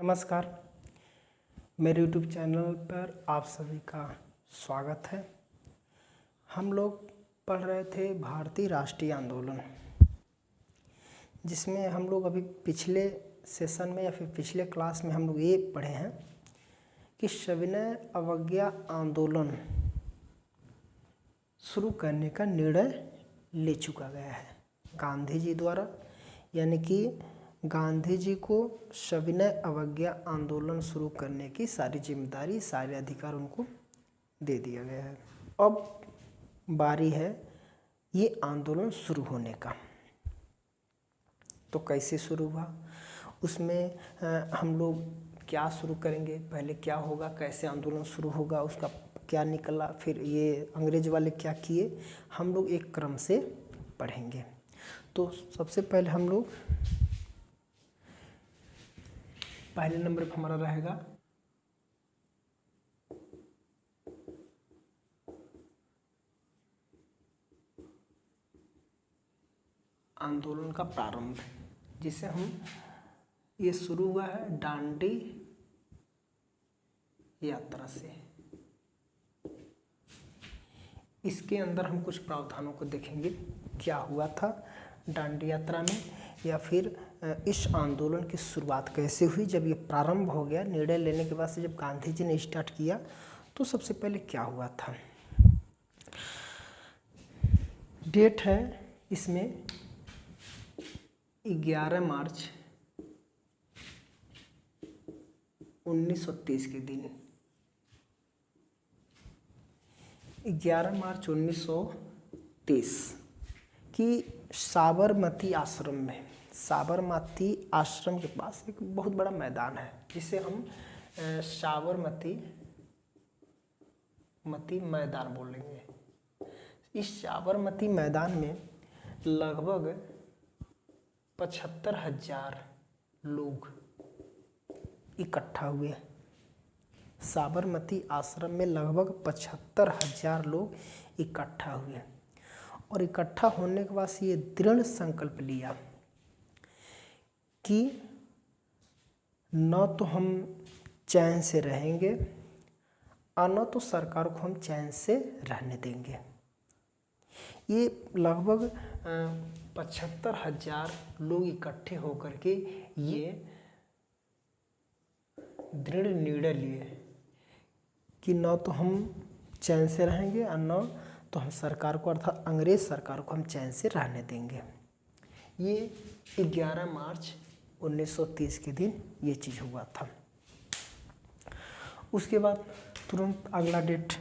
नमस्कार। मेरे YouTube channel पर आप सभी का स्वागत है। हम लोग पढ़ रहे थे भारतीय राष्ट्रीय आंदोलन, जिसमें हम लोग अभी पिछले सेशन में या फिर पिछले क्लास में हम लोग ये पढ़े हैं कि सविनय अवज्ञा आंदोलन शुरू करने का निर्णय ले चुका गया है गांधी जी द्वारा। यानी कि गांधी जी को सविनय अवज्ञा आंदोलन शुरू करने की सारी जिम्मेदारी, सारे अधिकार उनको दे दिया गया है। अब बारी है ये आंदोलन शुरू होने का। तो कैसे शुरू हुआ, उसमें हम लोग क्या शुरू करेंगे, पहले क्या होगा, कैसे आंदोलन शुरू होगा, उसका क्या निकला, फिर ये अंग्रेज वाले क्या किए, हम लोग एक क्रम से पढ़ेंगे। तो सबसे पहले हम लोग पहले नंबर पर हमारा रहेगा आंदोलन का प्रारंभ, जिसे हम ये शुरू हुआ है डांडी यात्रा से। इसके अंदर हम कुछ प्रावधानों को देखेंगे, क्या हुआ था डांडी यात्रा में, या फिर इस आंदोलन की शुरुआत कैसे हुई। जब ये प्रारंभ हो गया, निर्णय लेने के बाद से जब गांधी जी ने स्टार्ट किया, तो सबसे पहले क्या हुआ था। डेट है इसमें 11 मार्च 1930 के दिन। 11 मार्च 1930 की साबरमती आश्रम में, साबरमती आश्रम के पास एक बहुत बड़ा मैदान है, जिसे हम साबरमती मैदान बोलेंगे। इस साबरमती मैदान में लगभग 75,000 लोग इकट्ठा हुए। साबरमती आश्रम में लगभग 75,000 लोग इकट्ठा हुए, और इकट्ठा होने के बाद ये दृढ़ संकल्प लिया कि न तो हम चैन से रहेंगे और न तो सरकार को हम चैन से रहने देंगे। ये लगभग 75,000 लोग इकट्ठे होकर के ये दृढ़ निर्णय लिए कि न तो हम चैन से रहेंगे और न तो हम सरकार को, अर्थात अंग्रेज सरकार को हम चैन से रहने देंगे। ये 11 मार्च 1930 के दिन ये चीज़ हुआ था। उसके बाद तुरंत अगला डेट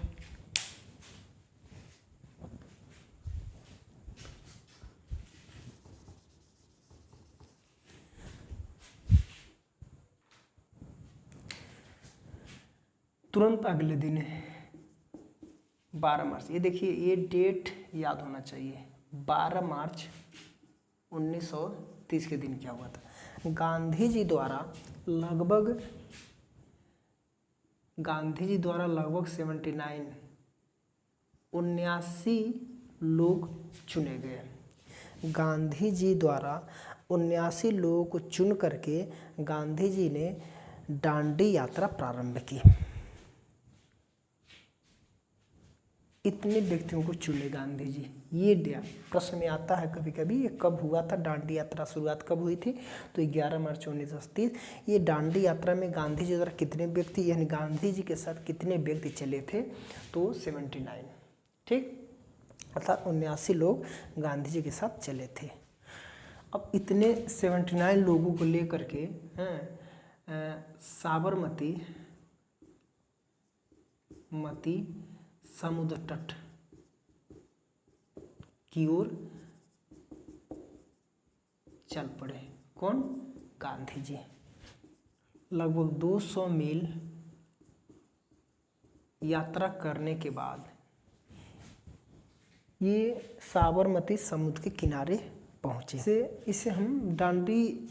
तुरंत अगले दिन है 12 मार्च। ये देखिए, ये डेट याद होना चाहिए। 12 मार्च 1930 के दिन क्या हुआ था। गांधी जी द्वारा लगभग 79 लोग चुने गए। गांधी जी द्वारा 79 लोगों को चुन करके गांधी जी ने डांडी यात्रा प्रारंभ की। इतने व्यक्तियों को चुने गांधी जी। ये प्रश्न में आता है कभी कभी, ये कब हुआ था डांडी यात्रा, शुरुआत कब हुई थी। तो 11 मार्च 1930। ये डांडी यात्रा में गांधी जी द्वारा कितने व्यक्ति, यानी गांधी जी के साथ कितने व्यक्ति चले थे, तो 79, ठीक, अर्थात 79 लोग गांधी जी के साथ चले थे। अब इतने 79 लोगों को लेकर के साबरमती समुद्र तट की ओर चल पड़े। कौन? गांधी जी। लगभग 200 मील यात्रा करने के बाद ये साबरमती समुद्र के किनारे पहुंचे। इसे हम डांडी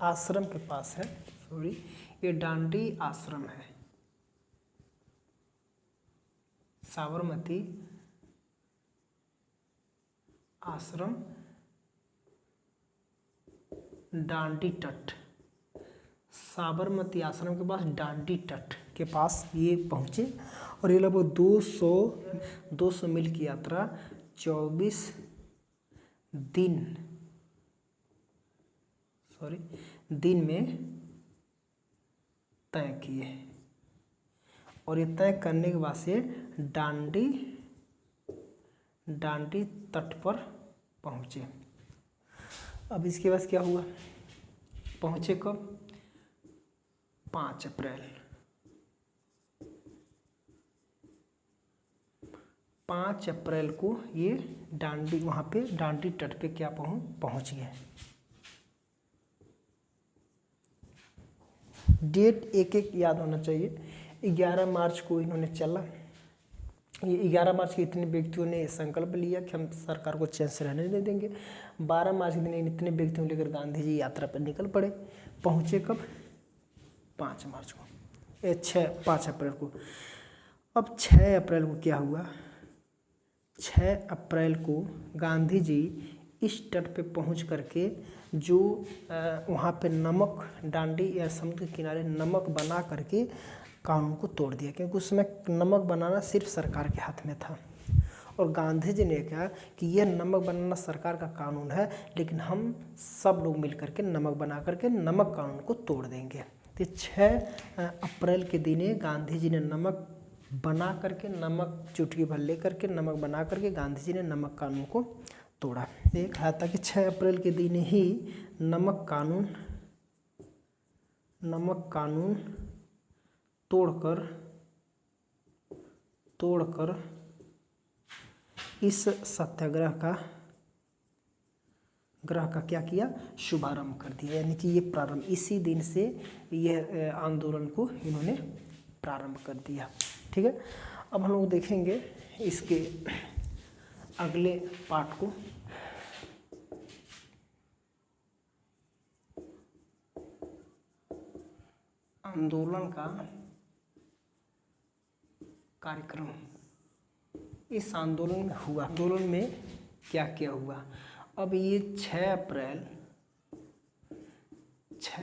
आश्रम के पास है, सॉरी, ये डांडी आश्रम है। साबरमती आश्रम डांडी तट साबरमती आश्रम के पास डांडी तट के पास ये पहुँचे और ये लगभग 200 मील की यात्रा 24 दिन में तय किए और ये तय करने के बाद से डांडी तट पर पहुँचे। अब इसके बाद क्या हुआ, पहुँचे कब, 5 अप्रैल। 5 अप्रैल को ये वहाँ पे डांडी तट पे क्या पहुँच गए। डेट एक एक याद होना चाहिए। 11 मार्च को इन्होंने चला, ये 11 मार्च के इतने व्यक्तियों ने संकल्प लिया कि हम सरकार को चैन से रहने नहीं देंगे। 12 मार्च के दिन इतने व्यक्तियों को लेकर गांधी जी यात्रा पर निकल पड़े। पहुँचे कब, 5 मार्च को, 5 अप्रैल को। अब 6 अप्रैल को क्या हुआ, 6 अप्रैल को गांधी जी इस तट पे पहुंच करके जो वहाँ पे नमक, डांडी या समुद्र के किनारे नमक बना करके कानून को तोड़ दिया, क्योंकि उस समय नमक बनाना सिर्फ सरकार के हाथ में था। और गांधी जी ने कहा कि यह नमक बनाना सरकार का कानून है, लेकिन हम सब लोग मिल करके नमक बना करके नमक कानून को तोड़ देंगे। तो 6 अप्रैल के दिन गांधी जी ने नमक बना करके, नमक चुटकी भर ले करके नमक बना करके गांधी जी ने नमक कानून को तोड़ा। ये कहा था कि 6 अप्रैल के दिन ही नमक कानून तोड़कर इस सत्याग्रह का क्या किया, शुभारंभ कर दिया। यानी कि ये प्रारंभ, इसी दिन से यह आंदोलन को इन्होंने प्रारंभ कर दिया। ठीक है, अब हम लोग देखेंगे इसके अगले पार्ट को। आंदोलन का कार्यक्रम, इस आंदोलन में हुआ, आंदोलन में क्या क्या हुआ। अब ये 6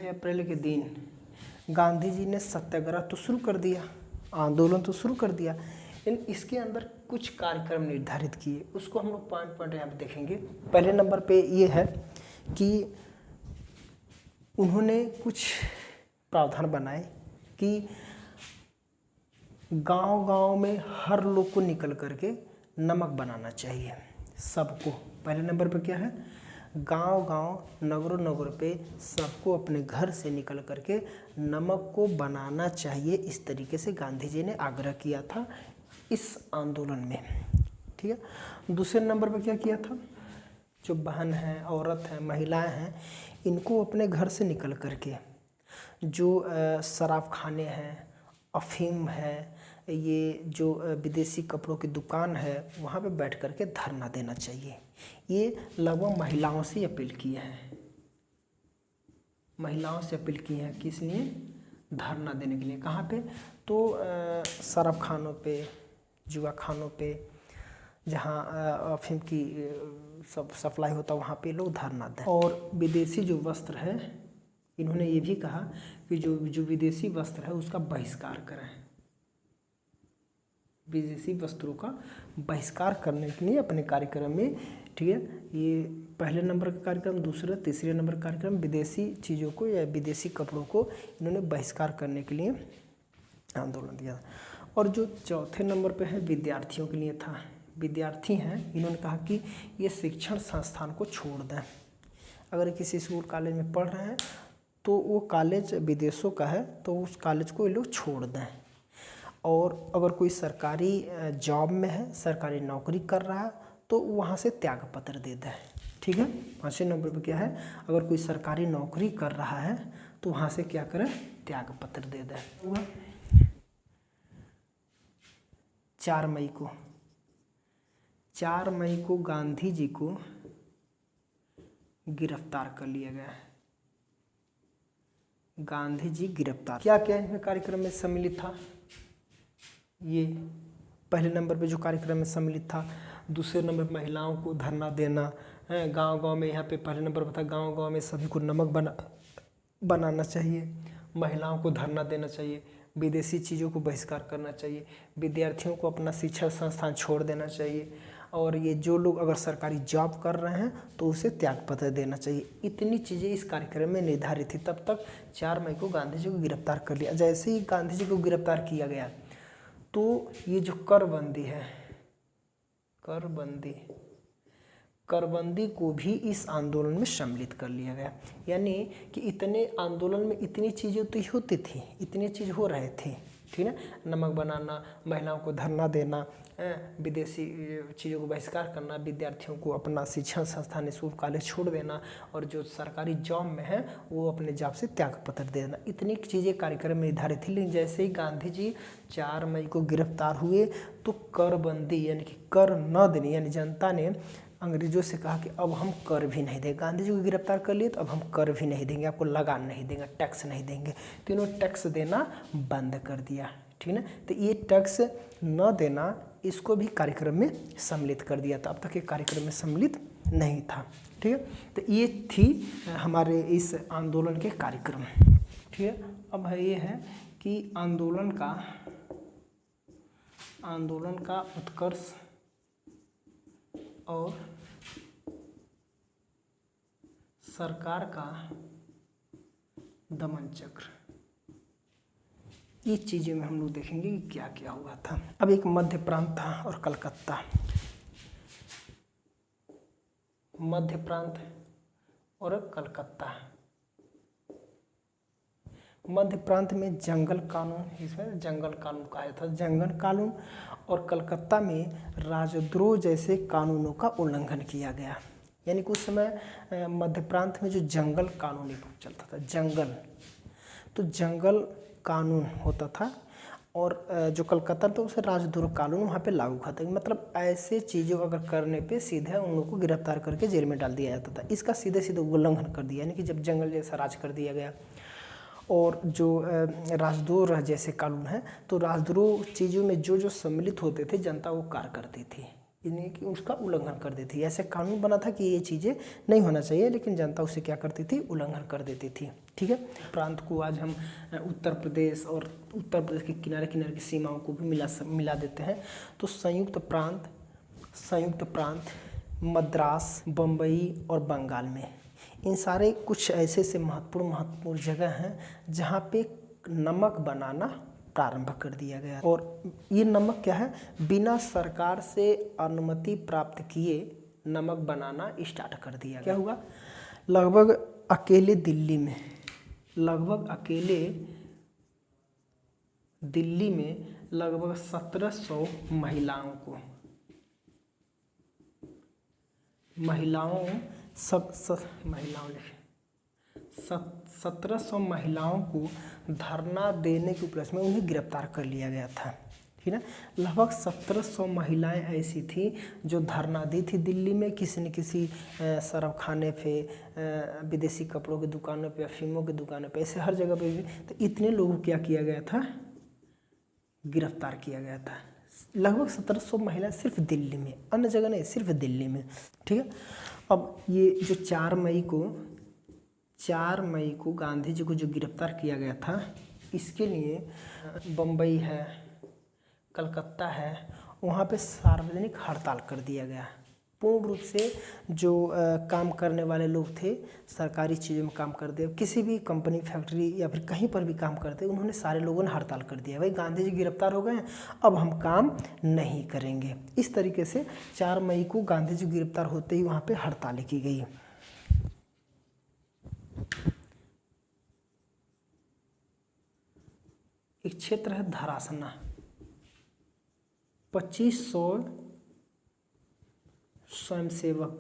अप्रैल के दिन गांधी जी ने सत्याग्रह तो शुरू कर दिया, आंदोलन तो शुरू कर दिया, लेकिन इसके अंदर कुछ कार्यक्रम निर्धारित किए। उसको हम लोग पॉइंट यहाँ पे देखेंगे। पहले नंबर पे ये है कि उन्होंने कुछ प्रावधान बनाए कि गांव-गांव में हर लोग को निकल करके नमक बनाना चाहिए, सबको। पहले नंबर पे क्या है, गांव-गांव, नगरों पे सबको अपने घर से निकल करके नमक को बनाना चाहिए। इस तरीके से गांधी जी ने आग्रह किया था इस आंदोलन में। ठीक है, दूसरे नंबर पे क्या किया था, जो बहन है, औरत है, महिलाएं हैं, इनको अपने घर से निकल करके जो शराब खाने हैं, अफीम है, ये जो विदेशी कपड़ों की दुकान है, वहाँ पे बैठ करके धरना देना चाहिए। ये लगभग महिलाओं से अपील किए हैं, महिलाओं से अपील की है, किस लिए, धरना देने के लिए। कहाँ पे, तो शराब खानों पे, जुआ खानों पे, जहाँ अफीम की सब सप्लाई होता है, वहाँ पे लोग धरना दें। और विदेशी जो वस्त्र है, इन्होंने ये भी कहा कि जो विदेशी वस्त्र है उसका बहिष्कार करें, विदेशी वस्त्रों का बहिष्कार करने के लिए अपने कार्यक्रम में। ठीक है, ये पहले नंबर का कार्यक्रम। दूसरा, तीसरे नंबर का कार्यक्रम विदेशी चीज़ों को या विदेशी कपड़ों को इन्होंने बहिष्कार करने के लिए आंदोलन दिया। और जो चौथे नंबर पे है, विद्यार्थियों के लिए था। विद्यार्थी हैं, इन्होंने कहा कि ये शिक्षण संस्थान को छोड़ दें। अगर किसी स्कूल कॉलेज में पढ़ रहे हैं तो वो कॉलेज विदेशों का है, तो उस कॉलेज को ये लोग छोड़ दें। और अगर कोई सरकारी जॉब में है, सरकारी नौकरी कर रहा है, तो वहाँ से त्यागपत्र दे दें। ठीक है, 5वें नंबर पे क्या है, अगर कोई सरकारी नौकरी कर रहा है तो वहाँ से क्या करें, त्यागपत्र दे दें। 4 मई को गांधी जी को गिरफ्तार कर लिया गया है। गांधी जी गिरफ्तार। क्या क्या इसमें कार्यक्रम में सम्मिलित था, ये पहले नंबर पे जो कार्यक्रम में सम्मिलित था। दूसरे नंबर पर महिलाओं को धरना देना, गांव-गांव में, यहाँ पे पहले नंबर पर था गांव-गांव में सभी को नमक बनाना चाहिए। महिलाओं को धरना देना चाहिए, विदेशी चीज़ों को बहिष्कार करना चाहिए, विद्यार्थियों को अपना शिक्षा संस्थान छोड़ देना चाहिए, और ये जो लोग अगर सरकारी जॉब कर रहे हैं तो उसे त्यागपत्र देना चाहिए। इतनी चीज़ें इस कार्यक्रम में निर्धारित थी। तब तक 4 मई को गांधी जी को गिरफ्तार कर लिया। जैसे ही गांधी जी को गिरफ्तार किया गया तो ये जो करबंदी है, करबंदी को भी इस आंदोलन में सम्मिलित कर लिया गया। यानी कि इतने आंदोलन में इतनी चीज़ें तो होती थी, इतनी चीज़ हो रहे थे, ठीक है, नमक बनाना, महिलाओं को धरना देना, विदेशी चीज़ों को बहिष्कार करना, विद्यार्थियों को अपना शिक्षण संस्थान स्कूल कॉलेज छोड़ देना, और जो सरकारी जॉब में है वो अपने जॉब से त्यागपत्र दे देना। इतनी चीज़ें कार्यक्रम में निर्धारित थी। लेकिन जैसे ही गांधी जी 4 मई को गिरफ्तार हुए तो करबंदी यानी कि कर न देने, यानी जनता ने अंग्रेजों से कहा कि अब हम कर भी नहीं देंगे। गांधी जी को गिरफ्तार कर लिए तो अब हम कर भी नहीं देंगे, आपको लगान नहीं देंगे, टैक्स नहीं देंगे। तो इन्होंने टैक्स देना बंद कर दिया, ठीक है ना। तो ये टैक्स न देना, इसको भी कार्यक्रम में सम्मिलित कर दिया था। अब तक ये कार्यक्रम में सम्मिलित नहीं था, ठीक है। तो ये थी हमारे इस आंदोलन के कार्यक्रम, ठीक है। अब ये है कि आंदोलन का उत्कर्ष और सरकार का दमन चक्र, ये चीज़ें में हम लोग देखेंगे कि क्या क्या हुआ था। अब एक मध्य प्रांत था और कलकत्ता। मध्य प्रांत और कलकत्ता। मध्य प्रांत में जंगल कानून, इसमें जंगल कानून कहा था, जंगल कानून, और कलकत्ता में राजद्रोह जैसे कानूनों का उल्लंघन किया गया। यानी कि उस समय मध्य प्रांत में जो जंगल कानून चलता था, जंगल कानून होता था, और जो कलकत्ता तो उसे राजद्रोह कानून वहाँ पे लागू था। मतलब ऐसे चीज़ों अगर करने पे सीधे उन लोगों को गिरफ्तार करके जेल में डाल दिया जाता था। इसका सीधे सीधे उल्लंघन कर दिया, यानी कि जब जंगल जैसा राज कर दिया गया, और जो राजद्रोह जैसे कानून है, तो राजद्रोह चीज़ों में जो जो सम्मिलित होते थे जनता वो कार्य करती थी, यानी कि उसका उल्लंघन कर देती थी। ऐसे कानून बना था कि ये चीज़ें नहीं होना चाहिए, लेकिन जनता उसे क्या करती थी, उल्लंघन कर देती थी, ठीक है। प्रांत को आज हम उत्तर प्रदेश और उत्तर प्रदेश के किनारे किनारे की सीमाओं को भी मिला देते हैं। तो संयुक्त प्रांत मद्रास, बम्बई और बंगाल में, इन सारे कुछ ऐसे महत्वपूर्ण जगह हैं जहाँ पे नमक बनाना प्रारंभ कर दिया गया। और ये नमक क्या है, बिना सरकार से अनुमति प्राप्त किए नमक बनाना स्टार्ट कर दिया गया। क्या हुआ, लगभग अकेले दिल्ली में लगभग 1700 1700 महिलाओं को धरना देने के उपलक्ष्य में उन्हें गिरफ्तार कर लिया गया था, ठीक है। लगभग 1700 महिलाएं ऐसी थी जो धरना दी थी दिल्ली में, किसी न किसी शराब खाने पे, विदेशी कपड़ों की दुकानों पे, अफीमों की दुकानों पे, ऐसे हर जगह पे भी। तो इतने लोगों को क्या किया गया था, गिरफ्तार किया गया था। लगभग 1700 महिला सिर्फ दिल्ली में, अन्य जगह नहीं, सिर्फ दिल्ली में, ठीक है। अब ये जो 4 मई को गांधी जी को जो गिरफ्तार किया गया था, इसके लिए बम्बई है, कलकत्ता है, वहाँ पे सार्वजनिक हड़ताल कर दिया गया। पूर्ण रूप से जो काम करने वाले लोग थे, सरकारी चीज़ों में काम करते, किसी भी कंपनी, फैक्ट्री या फिर कहीं पर भी काम करते, उन्होंने सारे लोगों ने हड़ताल कर दिया, भाई गांधी जी गिरफ्तार हो गए, अब हम काम नहीं करेंगे। इस तरीके से 4 मई को गांधी जी गिरफ्तार होते ही वहाँ पे हड़ताल की गई। एक क्षेत्र है धरासना, 2500 स्वयंसेवक,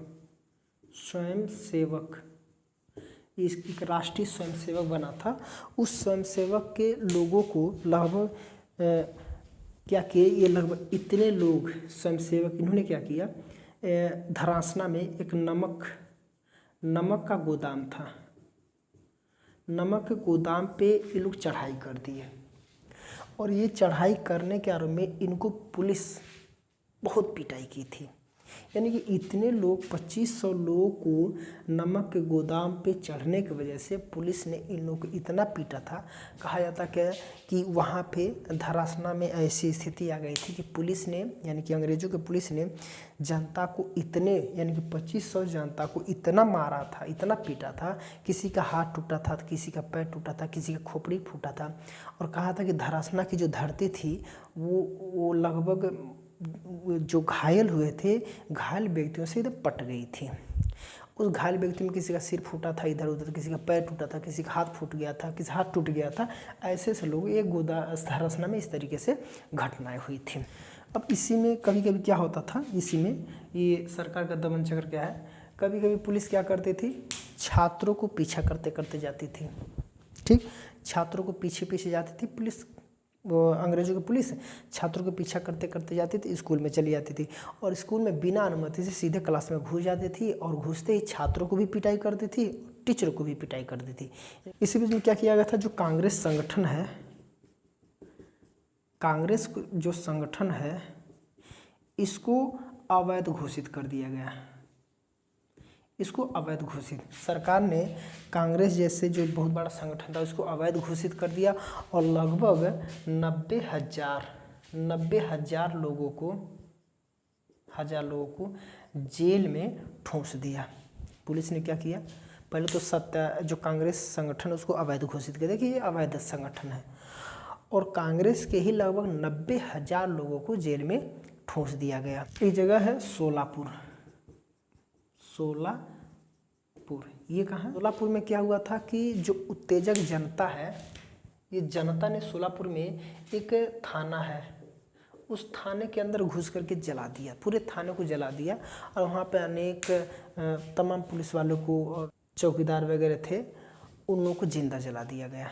एक राष्ट्रीय स्वयंसेवक बना था। उस स्वयंसेवक के लोगों को लगभग क्या किए, ये लगभग इतने लोग स्वयंसेवक, इन्होंने क्या किया, धरासना में एक नमक का गोदाम था, नमक के गोदाम पे ये लोग चढ़ाई कर दिए, और ये चढ़ाई करने के आरोप में इनको पुलिस बहुत पिटाई की थी। यानी कि इतने लोग 2500 लोगों को नमक के गोदाम पे चढ़ने की वजह से पुलिस ने इन लोगों को इतना पीटा था। कहा जाता क्या कि वहाँ पे धरासना में ऐसी स्थिति आ गई थी कि पुलिस ने यानी कि अंग्रेज़ों के पुलिस ने जनता को इतने यानी कि 2500 जनता को इतना मारा था, इतना पीटा था, किसी का हाथ टूटा था, किसी का पैर टूटा था, किसी का खोपड़ी फूटा था। और कहा था कि धरासना की जो धरती थी वो लगभग जो घायल हुए थे, घायल व्यक्तियों से एकदम पट गई थी। उस घायल व्यक्ति में किसी का सिर फूटा था इधर उधर, किसी का पैर टूटा था, किसी का हाथ फूट गया था, किसी हाथ टूट गया था। ऐसे ऐसे लोग एक धरासना में इस तरीके से घटनाएं हुई थी। अब इसी में कभी कभी क्या होता था, इसी में ये सरकार का दमन चक्र क्या है, कभी कभी पुलिस क्या करती थी, छात्रों को पीछा करते करते जाती थी। ठीक, छात्रों को पीछे पीछे जाती थी पुलिस, अंग्रेज़ों की पुलिस छात्रों को पीछा करते करते जाती थी, स्कूल में चली जाती थी और स्कूल में बिना अनुमति से सीधे क्लास में घुस जाती थी और घुसते ही छात्रों को भी पिटाई करती थी, टीचर को भी पिटाई करती थी। इसी बीच में क्या किया गया था, जो कांग्रेस संगठन है, कांग्रेस जो संगठन है इसको अवैध घोषित कर दिया गया। इसको अवैध घोषित, सरकार ने कांग्रेस जैसे जो बहुत बड़ा संगठन था उसको अवैध घोषित कर दिया और लगभग 90,000 लोगों को जेल में ठूंस दिया। पुलिस ने क्या किया, पहले तो जो कांग्रेस संगठन उसको अवैध घोषित कर दिया कि ये अवैध संगठन है और कांग्रेस के ही लगभग 90,000 लोगों को जेल में ठूंस दिया गया। एक जगह है सोलापुर, ये कहाँ, सोलापुर में क्या हुआ था कि जो उत्तेजक जनता है, ये जनता ने सोलापुर में एक थाना है, उस थाने के अंदर घुस करके जला दिया, पूरे थाने को जला दिया और वहाँ पे अनेक तमाम पुलिस वालों को और चौकीदार वगैरह थे, उन लोगों को जिंदा जला दिया गया।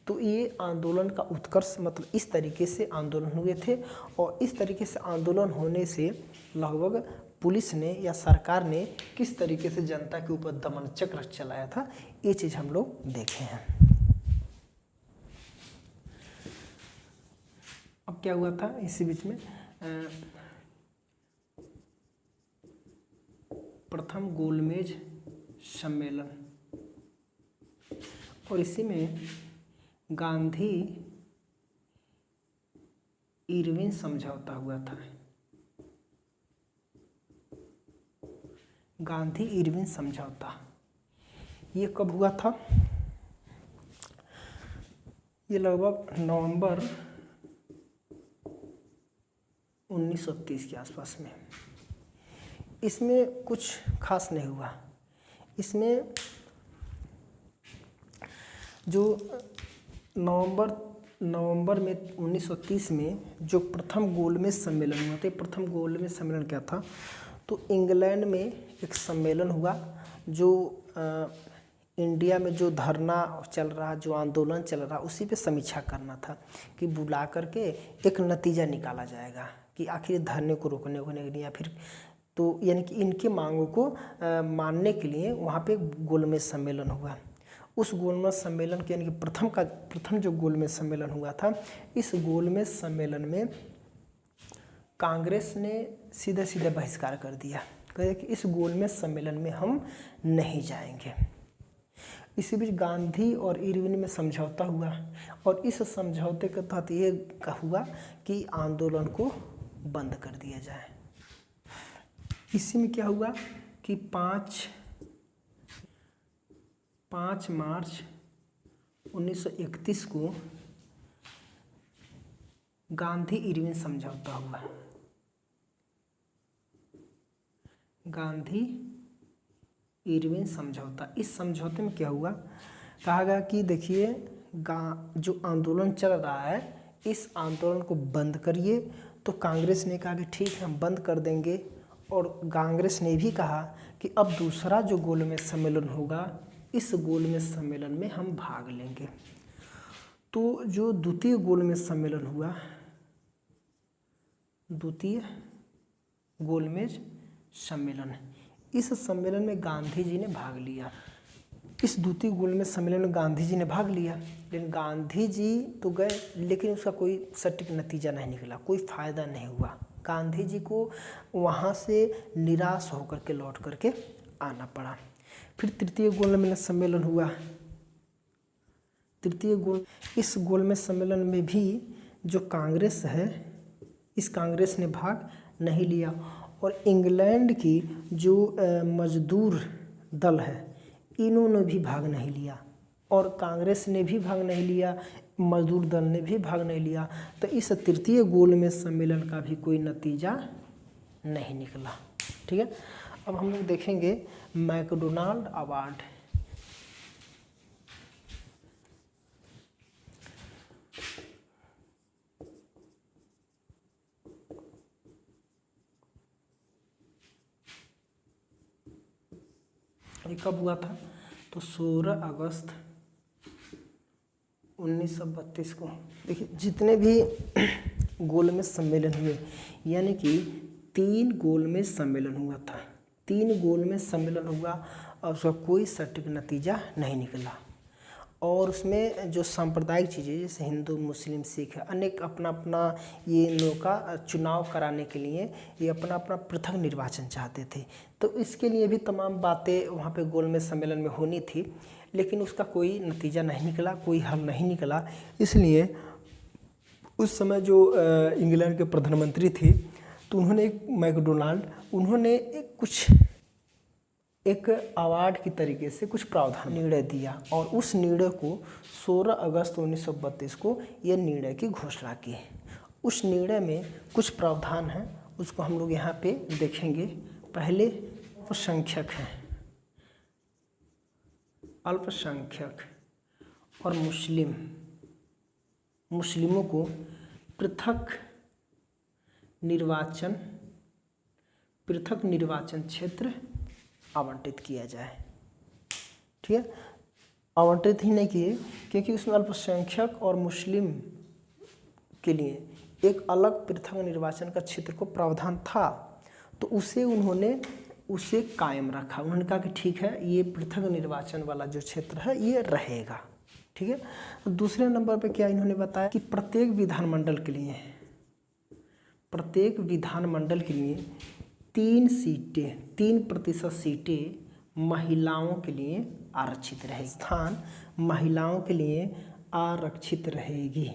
तो ये आंदोलन का उत्कर्ष, मतलब इस तरीके से आंदोलन हुए थे और इस तरीके से आंदोलन होने से लगभग पुलिस ने या सरकार ने किस तरीके से जनता के ऊपर दमन चक्र चलाया था, ये चीज़ हम लोग देखे हैं। अब क्या हुआ था इसी बीच में, प्रथम गोलमेज सम्मेलन और इसी में गांधी इरविन समझौता हुआ था। गांधी इरविन समझौता ये कब हुआ था, ये लगभग नवंबर 1930 के आसपास में। इसमें कुछ खास नहीं हुआ। इसमें जो नवंबर में 1930 में जो प्रथम गोलमेज सम्मेलन हुआ था, प्रथम गोलमेज सम्मेलन क्या था, तो इंग्लैंड में एक सम्मेलन हुआ जो इंडिया में जो धरना चल रहा, जो आंदोलन चल रहा, उसी पे समीक्षा करना था कि बुला करके एक नतीजा निकाला जाएगा कि आखिर धरने को रोकने को नहीं या फिर तो यानी कि इनके मांगों को मानने के लिए वहाँ पे गोलमेज सम्मेलन हुआ। उस गोलमेज सम्मेलन के यानी कि प्रथम जो गोलमेज सम्मेलन हुआ था, इस गोलमेज सम्मेलन में कांग्रेस ने सीधे सीधे बहिष्कार कर दिया, कहे कि इस गोलमेज सम्मेलन में हम नहीं जाएंगे। इसी बीच गांधी और इरविन में समझौता हुआ और इस समझौते के तहत ये हुआ कि आंदोलन को बंद कर दिया जाए। इसी में क्या हुआ कि 5 मार्च 1931 को गांधी इरविन समझौता हुआ। गांधी इरविन समझौता, इस समझौते में क्या हुआ, कहा गया कि देखिए जो आंदोलन चल रहा है इस आंदोलन को बंद करिए। तो कांग्रेस ने कहा कि ठीक है हम बंद कर देंगे और कांग्रेस ने भी कहा कि अब दूसरा जो गोलमेज सम्मेलन होगा इस गोलमेज सम्मेलन में हम भाग लेंगे। तो जो द्वितीय गोलमेज सम्मेलन हुआ, द्वितीय गोलमेज सम्मेलन, इस सम्मेलन में गांधी जी ने भाग लिया। इस द्वितीय गोलमेज सम्मेलन में गांधी जी ने भाग लिया, लेकिन गांधी जी तो गए लेकिन उसका कोई सटीक नतीजा नहीं निकला, कोई फायदा नहीं हुआ गांधी जी को वहाँ से निराश होकर के लौट करके आना पड़ा। फिर तृतीय गोलमेज सम्मेलन हुआ। इस गोलमेज सम्मेलन में भी जो कांग्रेस है, इस कांग्रेस ने भाग नहीं लिया, और इंग्लैंड की जो मजदूर दल है इन्होंने भी भाग नहीं लिया, और कांग्रेस ने भी भाग नहीं लिया, मजदूर दल ने भी भाग नहीं लिया। तो इस तृतीय गोलमेज सम्मेलन का भी कोई नतीजा नहीं निकला। ठीक है, अब हम लोग देखेंगे मैकडोनाल्ड अवार्ड। ये कब हुआ था? तो 16 अगस्त 1932 को। देखिए जितने भी गोलमेज सम्मेलन हुए, यानी कि 3 गोलमेज सम्मेलन हुआ था, 3 गोलमेज सम्मेलन हुआ और उसका कोई सटीक नतीजा नहीं निकला। और उसमें जो सांप्रदायिक चीज़ें जैसे हिंदू, मुस्लिम, सिख अनेक अपना अपना ये इन लोगों का चुनाव कराने के लिए ये अपना अपना पृथक निर्वाचन चाहते थे। तो इसके लिए भी तमाम बातें वहाँ पे गोलमेज सम्मेलन में होनी थी, लेकिन उसका कोई नतीजा नहीं निकला, कोई हल नहीं निकला। इसलिए उस समय जो इंग्लैंड के प्रधानमंत्री थे तो उन्होंने उन्होंने एक अवार्ड की तरीके से कुछ प्रावधान निर्णय दिया, और उस निर्णय को 16 अगस्त 1932 को यह निर्णय की घोषणा की। उस निर्णय में कुछ प्रावधान हैं, उसको हम लोग यहाँ पे देखेंगे। पहले अल्पसंख्यक और मुस्लिमों को पृथक निर्वाचन क्षेत्र आवंटित किया जाए। ठीक है, आवंटित ही नहीं किए क्योंकि उसमें अल्पसंख्यक और मुस्लिम के लिए एक अलग पृथक निर्वाचन का क्षेत्र को प्रावधान था, तो उन्होंने उसे कायम रखा। उन्होंने कहा कि ठीक है, ये पृथक निर्वाचन वाला जो क्षेत्र है ये रहेगा। ठीक है, तो दूसरे नंबर पे क्या इन्होंने बताया कि प्रत्येक विधानमंडल के लिए 3% सीटें महिलाओं के लिए आरक्षित रहेगी, स्थान महिलाओं के लिए आरक्षित रहेगी।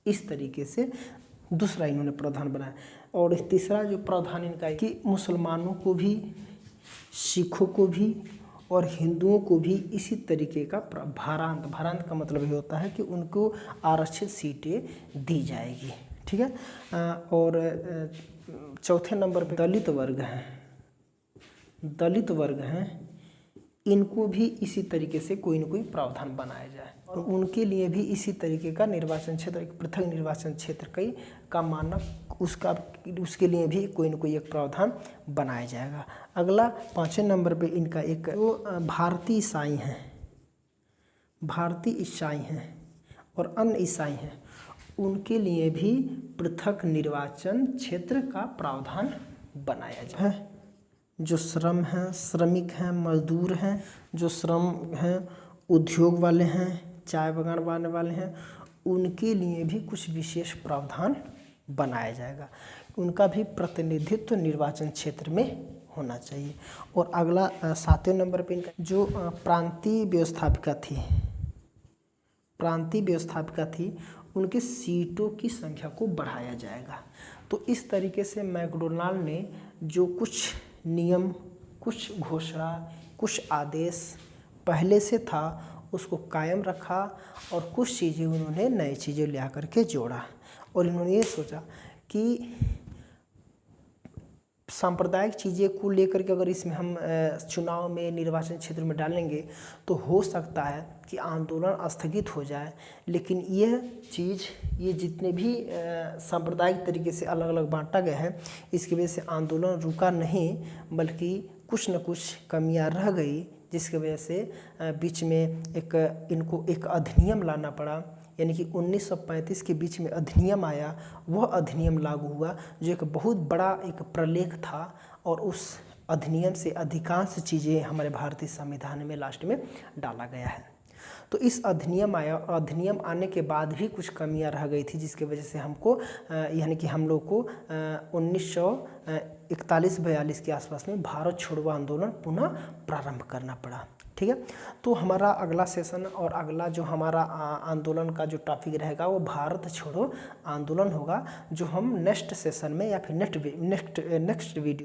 इस तरीके से दूसरा इन्होंने प्रावधान बनाया। और तीसरा जो प्रावधान इनका है कि मुसलमानों को भी, सिखों को भी और हिंदुओं को भी इसी तरीके का भारांत का मतलब ये होता है कि उनको आरक्षित सीटें दी जाएगी। ठीक है, और चौथे नंबर पे दलित वर्ग हैं, इनको भी इसी तरीके से कोई न कोई प्रावधान बनाया जाए, और उनके लिए भी इसी तरीके का निर्वाचन क्षेत्र, एक पृथक निर्वाचन क्षेत्र का मानक उसके लिए भी कोई न कोई एक प्रावधान बनाया जाएगा। अगला 5वें नंबर पे इनका एक भारतीय ईसाई हैं और अन्य ईसाई हैं, उनके लिए भी पृथक निर्वाचन क्षेत्र का प्रावधान बनाया जाए। जो श्रमिक हैं, मजदूर हैं, जो श्रम हैं, उद्योग वाले हैं, चाय बगान बनाने वाले हैं, उनके लिए भी कुछ विशेष प्रावधान बनाया जाएगा। उनका भी प्रतिनिधित्व निर्वाचन क्षेत्र में होना चाहिए। और अगला 7वें नंबर पे इनका जो प्रांतीय व्यवस्थापिका थी उनके सीटों की संख्या को बढ़ाया जाएगा। तो इस तरीके से मैकडोनाल्ड ने जो कुछ नियम, कुछ घोषणा, कुछ आदेश पहले से था उसको कायम रखा, और कुछ चीज़ें उन्होंने नई चीज़ें ला करके जोड़ा। और इन्होंने ये सोचा कि सांप्रदायिक चीज़ें को लेकर के अगर इसमें हम चुनाव में, निर्वाचन क्षेत्र में डालेंगे तो हो सकता है कि आंदोलन स्थगित हो जाए। लेकिन यह चीज़, ये जितने भी सांप्रदायिक तरीके से अलग अलग बांटा गया है, इसकी वजह से आंदोलन रुका नहीं, बल्कि कुछ न कुछ कमियां रह गई, जिसकी वजह से बीच में इनको एक अधिनियम लाना पड़ा। यानी कि 1935 के बीच में अधिनियम आया, वह अधिनियम लागू हुआ जो एक बहुत बड़ा एक प्रलेख था, और उस अधिनियम से अधिकांश चीज़ें हमारे भारतीय संविधान में लास्ट में डाला गया है। तो इस अधिनियम आने के बाद भी कुछ कमियां रह गई थी, जिसकी वजह से हमको यानी कि हम लोग को 1941-42 के आसपास में भारत छोड़ो आंदोलन पुनः प्रारंभ करना पड़ा। ठीक है, तो हमारा अगला सेशन और अगला जो हमारा आंदोलन का जो टॉपिक रहेगा वो भारत छोड़ो आंदोलन होगा, जो हम नेक्स्ट सेशन में या फिर नेक्स्ट वीडियो